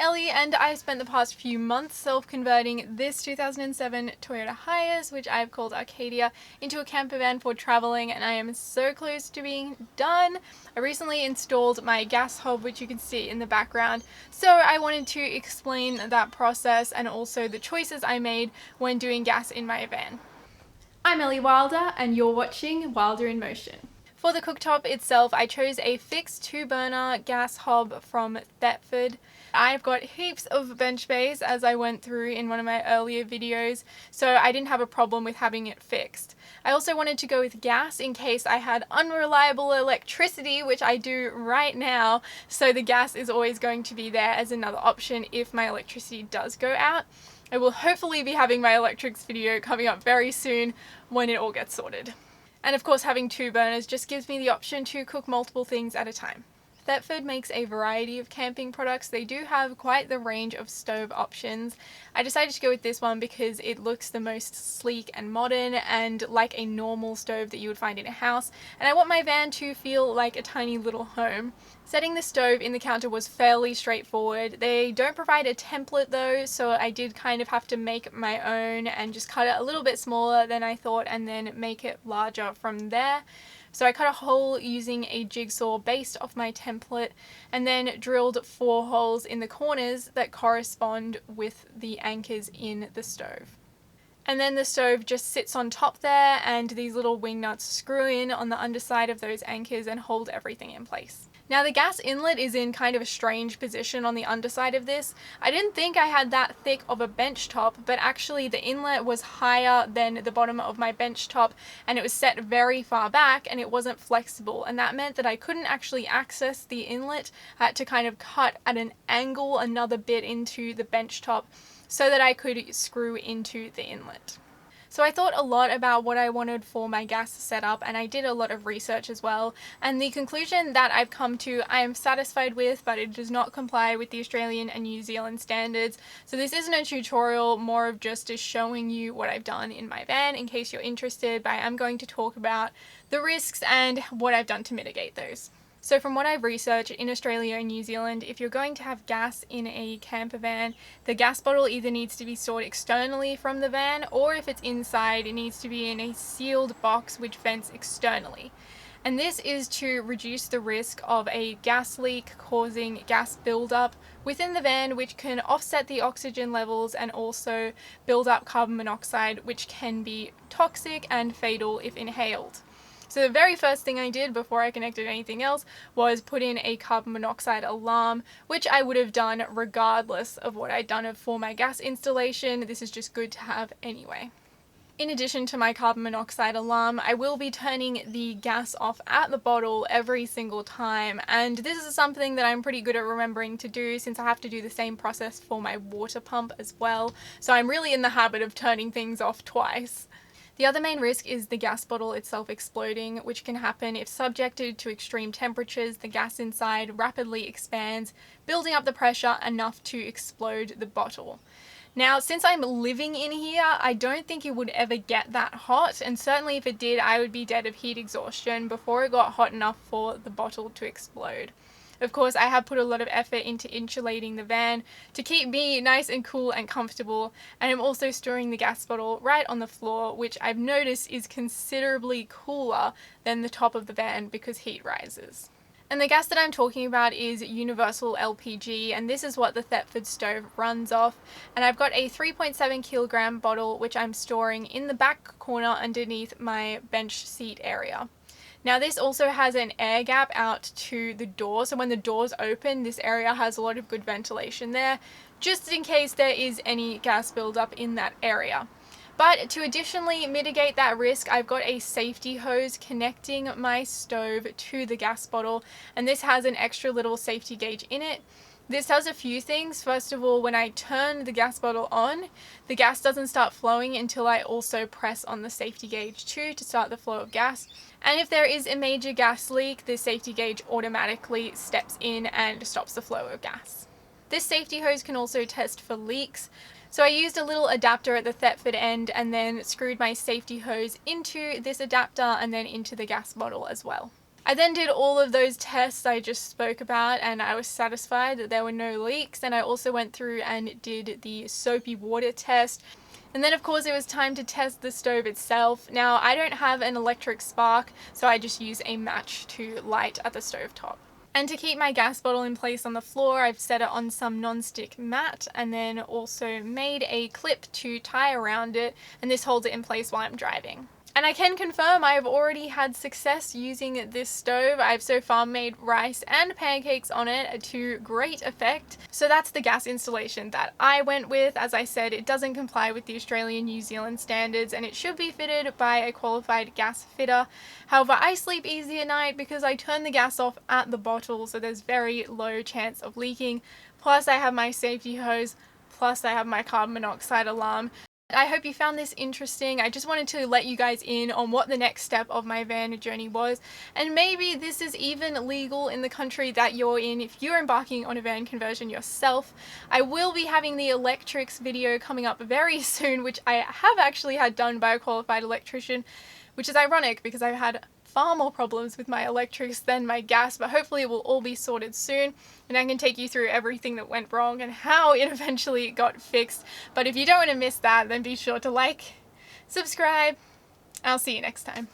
Ellie and I spent the past few months self-converting this 2007 Toyota Hiace, which I've called Arcadia, into a camper van for traveling, and I am so close to being done. I recently installed my gas hob, which you can see in the background, so I wanted to explain that process and also the choices I made when doing gas in my van. I'm Ellie Wilder and you're watching Wilder in Motion. For the cooktop itself, I chose a fixed 2-burner gas hob from Thetford. I've got heaps of bench space, as I went through in one of my earlier videos, so I didn't have a problem with having it fixed. I also wanted to go with gas in case I had unreliable electricity, which I do right now, so the gas is always going to be there as another option if my electricity does go out. I will hopefully be having my electrics video coming up very soon when it all gets sorted. And of course, having 2 burners just gives me the option to cook multiple things at a time. Thetford makes a variety of camping products. They do have quite the range of stove options. I decided to go with this one because it looks the most sleek and modern and like a normal stove that you would find in a house, and I want my van to feel like a tiny little home. Setting the stove in the counter was fairly straightforward. They don't provide a template though, so I did kind of have to make my own and just cut it a little bit smaller than I thought and then make it larger from there. So I cut a hole using a jigsaw based off my template and then drilled 4 holes in the corners that correspond with the anchors in the stove. And then the stove just sits on top there, and these little wing nuts screw in on the underside of those anchors and hold everything in place. Now the gas inlet is in kind of a strange position on the underside of this. I didn't think I had that thick of a bench top, but actually the inlet was higher than the bottom of my bench top, and it was set very far back and it wasn't flexible, and that meant that I couldn't actually access the inlet. I had to kind of cut at an angle another bit into the bench top so that I could screw into the inlet. So I thought a lot about what I wanted for my gas setup, and I did a lot of research as well, and the conclusion that I've come to I am satisfied with, but it does not comply with the Australian and New Zealand standards. So this isn't a tutorial, more of just showing you what I've done in my van in case you're interested, but I am going to talk about the risks and what I've done to mitigate those. So from what I've researched in Australia and New Zealand, if you're going to have gas in a camper van, the gas bottle either needs to be stored externally from the van, or if it's inside, it needs to be in a sealed box which vents externally. And this is to reduce the risk of a gas leak causing gas buildup within the van, which can offset the oxygen levels and also build up carbon monoxide, which can be toxic and fatal if inhaled. So the very first thing I did before I connected anything else was put in a carbon monoxide alarm, which I would have done regardless of what I'd done for my gas installation. This is just good to have anyway. In addition to my carbon monoxide alarm, I will be turning the gas off at the bottle every single time, and this is something that I'm pretty good at remembering to do since I have to do the same process for my water pump as well, so I'm really in the habit of turning things off twice. The other main risk is the gas bottle itself exploding, which can happen if subjected to extreme temperatures. The gas inside rapidly expands, building up the pressure enough to explode the bottle. Now, since I'm living in here, I don't think it would ever get that hot, and certainly if it did, I would be dead of heat exhaustion before it got hot enough for the bottle to explode. Of course, I have put a lot of effort into insulating the van to keep me nice and cool and comfortable, and I'm also storing the gas bottle right on the floor, which I've noticed is considerably cooler than the top of the van because heat rises. And the gas that I'm talking about is universal LPG, and this is what the Thetford stove runs off. And I've got a 3.7 kilogram bottle which I'm storing in the back corner underneath my bench seat area. Now this also has an air gap out to the door, so when the doors open, this area has a lot of good ventilation there, just in case there is any gas buildup in that area. But to additionally mitigate that risk, I've got a safety hose connecting my stove to the gas bottle, and this has an extra little safety gauge in it. This does a few things. First of all, when I turn the gas bottle on, the gas doesn't start flowing until I also press on the safety gauge too to start the flow of gas. And if there is a major gas leak, the safety gauge automatically steps in and stops the flow of gas. This safety hose can also test for leaks. So I used a little adapter at the Thetford end and then screwed my safety hose into this adapter and then into the gas bottle as well. I then did all of those tests I just spoke about, and I was satisfied that there were no leaks. And I also went through and did the soapy water test. And then of course it was time to test the stove itself. Now I don't have an electric spark, so I just use a match to light at the stove top. And to keep my gas bottle in place on the floor, I've set it on some non-stick mat and then also made a clip to tie around it, and this holds it in place while I'm driving. And I can confirm I've already had success using this stove. I've so far made rice and pancakes on it to great effect. So that's the gas installation that I went with. As I said, it doesn't comply with the Australian New Zealand standards and it should be fitted by a qualified gas fitter. However, I sleep easy at night because I turn the gas off at the bottle, so there's very low chance of leaking. Plus I have my safety hose, plus I have my carbon monoxide alarm. I hope you found this interesting. I just wanted to let you guys in on what the next step of my van journey was, and maybe this is even legal in the country that you're in if you're embarking on a van conversion yourself. I will be having the electrics video coming up very soon, which I have actually had done by a qualified electrician, which is ironic because I've had far more problems with my electrics than my gas, but hopefully it will all be sorted soon and I can take you through everything that went wrong and how it eventually got fixed. But if you don't want to miss that, then be sure to like, subscribe, I'll see you next time.